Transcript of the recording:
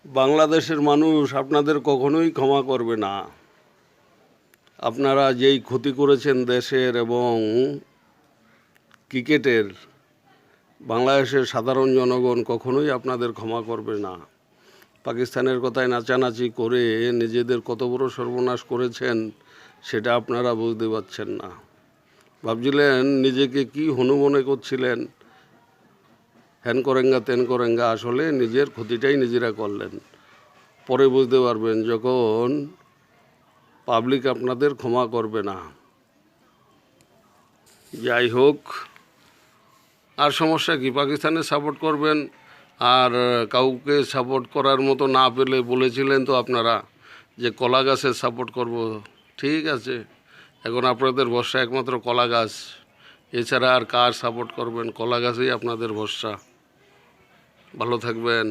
বাংলাদেশের মানুষ আপনাদের কখনোই ক্ষমা করবে না। আপনারা যেই ক্ষতি করেছেন দেশের এবং ক্রিকেটের, বাংলাদেশের সাধারণ জনগণ কখনোই আপনাদের ক্ষমা করবে না। পাকিস্তানের কথায় নাচানাচি করে নিজেদের কত বড় সর্বনাশ করেছেন সেটা আপনারা বুঝতে পারছেন না। ভাবছিলেন নিজেকে কি হনু মনে করছিলেন, হ্যান করেঙ্গা তেন করেঙ্গা, আসলে নিজের ক্ষতিটাই নিজেরা করলেন। পরে বুঝতে পারবেন যখন পাবলিক আপনাদের ক্ষমা করবে না। যাই হোক, আর সমস্যা কি, পাকিস্তানে সাপোর্ট করবেন। আর কাউকে সাপোর্ট করার মতো না পেলে বলেছিলেন তো আপনারা যে কলা গাছের সাপোর্ট করব। ঠিক আছে, এখন আপনাদের ভরসা একমাত্র কলা গাছ, এছাড়া আর কার সাপোর্ট করবেন? কলা গাছই আপনাদের ভরসা। ভালো থাকবেন।